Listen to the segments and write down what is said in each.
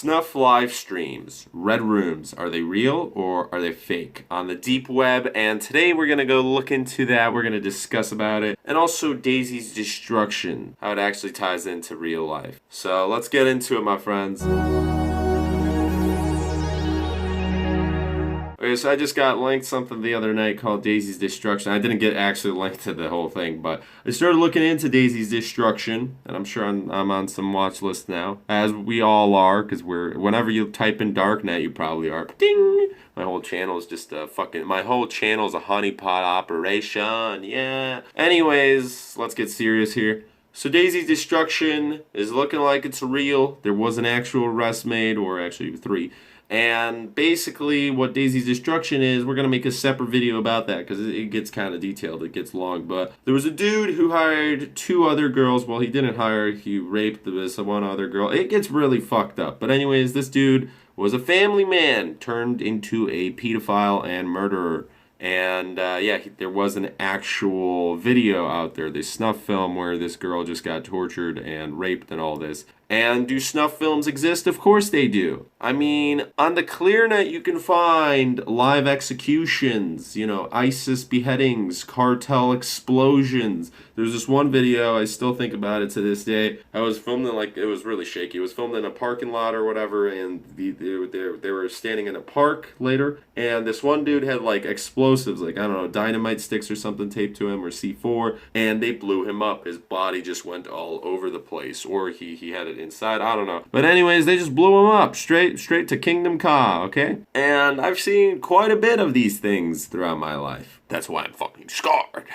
Snuff live streams, red rooms, are they real or are they fake on the deep web? And today we're going to go look into that. We're going to discuss about it. And also Daisy's destruction, how it actually ties into real life. So let's get into it, my friends. Okay, so I just got linked something the other night called Daisy's Destruction. I didn't get actually linked to the whole thing, but I started looking into Daisy's Destruction, and I'm sure I'm on some watch lists now, as we all are, because whenever you type in Darknet, you probably are. Ding! My whole channel is just my whole channel is a honeypot operation, yeah. Anyways, let's get serious here. So Daisy's Destruction is looking like it's real. There was an actual arrest made, or actually 3. And basically what Daisy's Destruction is, we're going to make a separate video about that because it gets kind of detailed, it gets long. But there was a dude who hired 2 other girls. Well, he didn't hire, he raped this one other girl. It gets really fucked up. But anyways, this dude was a family man turned into a pedophile and murderer. And there was an actual video out there, this snuff film where this girl just got tortured and raped and all this. And do snuff films exist? Of course they do. I mean, on the ClearNet you can find live executions, ISIS beheadings, cartel explosions. There's this one video, I still think about it to this day. I was filmed in, it was really shaky. It was filmed in a parking lot or whatever, and they were standing in a park later, and this one dude had explosives, dynamite sticks or something taped to him, or C4, and they blew him up. His body just went all over the place, or he had it inside, I don't know. But anyways, they just blew him up straight to Kingdom Ka, okay? And I've seen quite a bit of these things throughout my life. That's why I'm fucking scarred.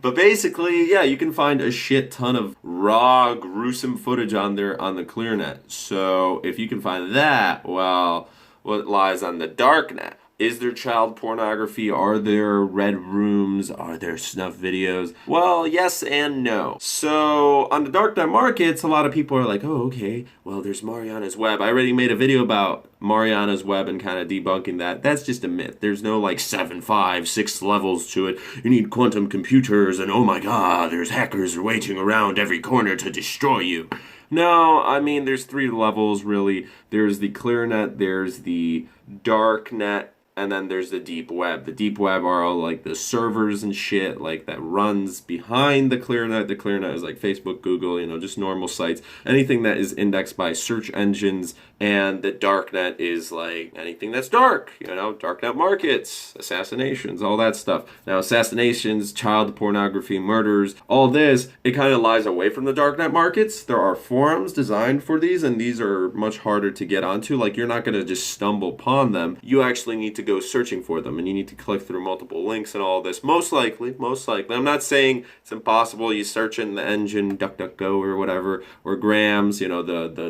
But basically, yeah, you can find a shit ton of raw, gruesome footage on the ClearNet. So if you can find that, well, what lies on the darknet? Is there child pornography? Are there red rooms? Are there snuff videos? Well, yes and no. So on the darknet markets, a lot of people are like, oh, okay, well, there's Mariana's Web. I already made a video about Mariana's Web and kind of debunking that. That's just a myth. There's no 7, 5, 6 levels to it. You need quantum computers and oh my god, there's hackers waiting around every corner to destroy you. No, I mean, there's 3 levels really. There's the ClearNet, there's the darknet, and then there's the deep web. The deep web are all the servers and shit that runs behind the ClearNet. The ClearNet is Facebook, Google, just normal sites. Anything that is indexed by search engines. And the darknet is anything that's dark. Darknet markets, assassinations, all that stuff. Now assassinations, child pornography, murders, all this, it kind of lies away from the darknet markets. There are forums designed for these, and these are much harder to get onto. You're not going to just stumble upon them. You actually need to go searching for them, and you need to click through multiple links and all this. Most likely. I'm not saying it's impossible. You search in the engine, DuckDuckGo or whatever, or Grams, the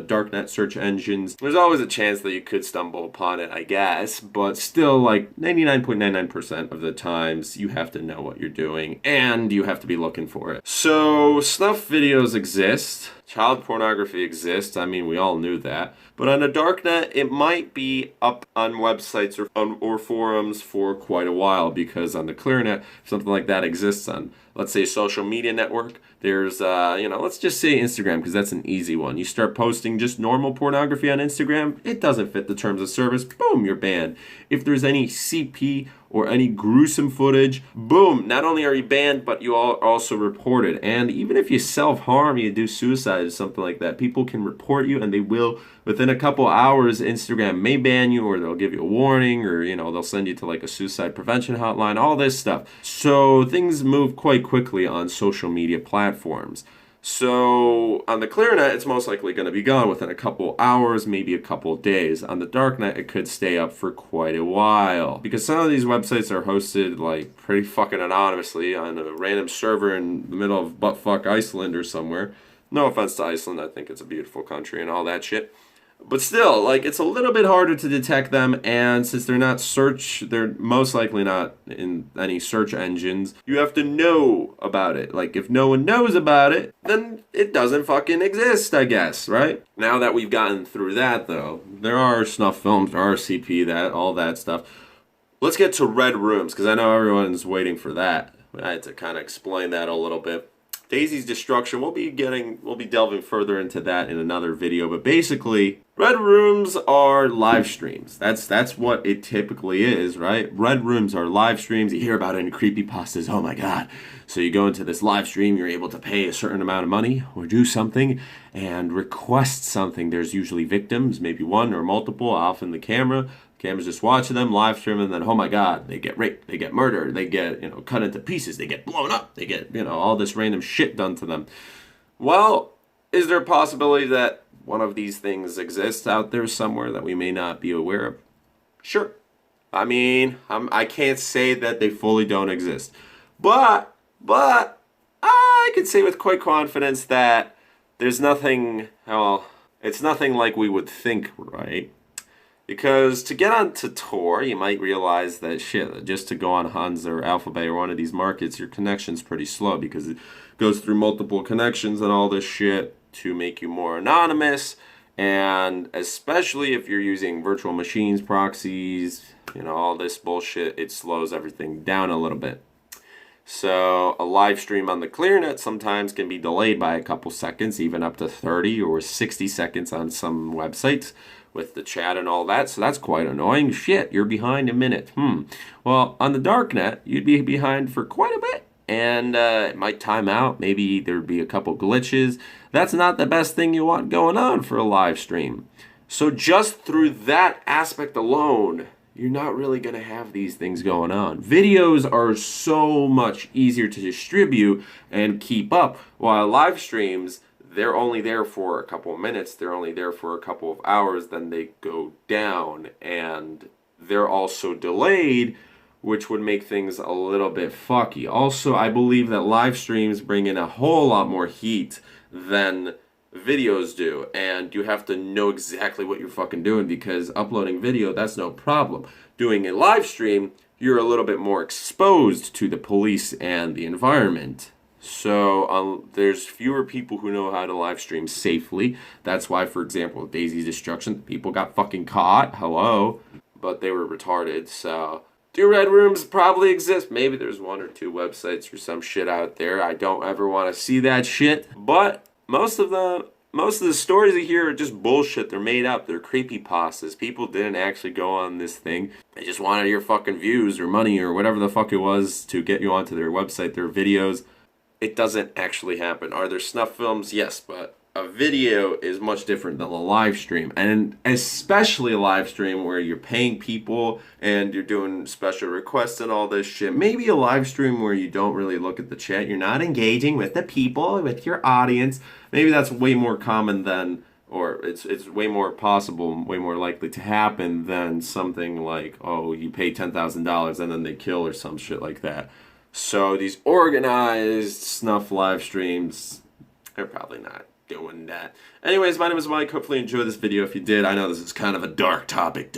darknet search engines. There's always a chance that you could stumble upon it, I guess, but still 99.99% of the times you have to know what you're doing, and you have to be looking for it. So snuff videos exist. Child pornography exists. I mean, we all knew that. But on the darknet, it might be up on websites or forums for quite a while, because on the ClearNet, something like that exists on, let's say, social media network. There's, let's just say Instagram, because that's an easy one. You start posting just normal pornography on Instagram, it doesn't fit the terms of service, boom, you're banned. If there's any CP or any gruesome footage, boom, not only are you banned, but you are also reported. And even if you self-harm, you do suicide or something like that, people can report you, and they will. Within a couple hours, Instagram may ban you, or they'll give you a warning, or, they'll send you to a suicide prevention hotline, all this stuff. So things move quite quickly on social media platforms. So on the ClearNet, it's most likely going to be gone within a couple hours, maybe a couple days. On the darknet, it could stay up for quite a while, because some of these websites are hosted pretty fucking anonymously on a random server in the middle of buttfuck Iceland or somewhere. No offense to Iceland, I think it's a beautiful country and all that shit. But still, it's a little bit harder to detect them, and since they're most likely not in any search engines, you have to know about it. If no one knows about it, then it doesn't fucking exist, I guess, right? Now that we've gotten through that, though, there are snuff films, there are CP, all that stuff. Let's get to red rooms, because I know everyone's waiting for that. I had to kind of explain that a little bit. Daisy's destruction, we'll be delving further into that in another video, but basically, red rooms are live streams. That's what it typically is, right? Red rooms are live streams. You hear about it in creepypastas, oh my god. So you go into this live stream, you're able to pay a certain amount of money or do something and request something. There's usually victims, maybe one or multiple, often the camera's just watching them live stream, and then oh my god, they get raped, they get murdered, they get, cut into pieces, they get blown up, they get, all this random shit done to them. Well, is there a possibility that one of these things exists out there somewhere that we may not be aware of? Sure. I mean, I can't say that they fully don't exist, but I can say with quite confidence that there's nothing, well, it's nothing like we would think, right? Because to get onto Tor, you might realize that shit, just to go on Hans or Alphabet or one of these markets, your connection's pretty slow because it goes through multiple connections and all this shit to make you more anonymous. And especially if you're using virtual machines, proxies, all this bullshit, it slows everything down a little bit. So a live stream on the ClearNet sometimes can be delayed by a couple seconds, even up to 30 or 60 seconds on some websites with the chat and all that. So that's quite annoying. Shit, you're behind a minute. Well, on the darknet, you'd be behind for quite a bit. And it might time out. Maybe there'd be a couple glitches. That's not the best thing you want going on for a live stream. So just through that aspect alone, you're not really going to have these things going on. Videos are so much easier to distribute and keep up, while live streams, they're only there for a couple of minutes, they're only there for a couple of hours, then they go down, and they're also delayed, which would make things a little bit fucky. Also, I believe that live streams bring in a whole lot more heat than videos do, and you have to know exactly what you're fucking doing, because uploading video, that's no problem. Doing a live stream, you're a little bit more exposed to the police and the environment. So there's fewer people who know how to live stream safely. That's why, for example, Daisy's destruction, people got fucking caught, hello, but they were retarded. So do red rooms probably exist? Maybe there's one or two websites or some shit out there. I don't ever want to see that shit, but most of the stories you hear are just bullshit. They're made up. They're creepypastas. People didn't actually go on this thing. They just wanted your fucking views or money or whatever the fuck it was to get you onto their website, their videos. It doesn't actually happen. Are there snuff films? Yes, but a video is much different than a live stream, and especially a live stream where you're paying people and you're doing special requests and all this shit. Maybe a live stream where you don't really look at the chat, you're not engaging with the people, with your audience. Maybe that's way more common than, or it's way more possible, way more likely to happen than something like, oh, you pay $10,000 and then they kill or some shit like that. So these organized snuff live streams, they're probably not doing that. Anyways, my name is Mike. Hopefully you enjoyed this video. If you did, I know this is kind of a dark topic.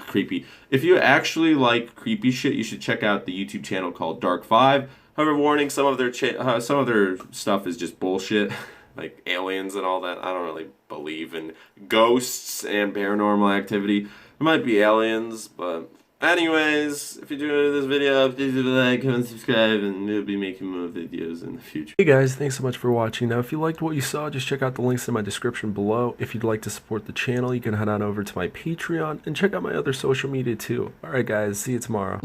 Creepy. If you actually like creepy shit, you should check out the YouTube channel called Dark 5. However, warning, some of their stuff is just bullshit, like aliens and all that. I don't really believe in ghosts and paranormal activity. There might be aliens, but anyways, if you enjoyed this video, please leave a like, comment, subscribe, and we'll be making more videos in the future. Hey guys, thanks so much for watching. Now, if you liked what you saw, just check out the links in my description below. If you'd like to support the channel, you can head on over to my Patreon and check out my other social media too. Alright guys, see you tomorrow.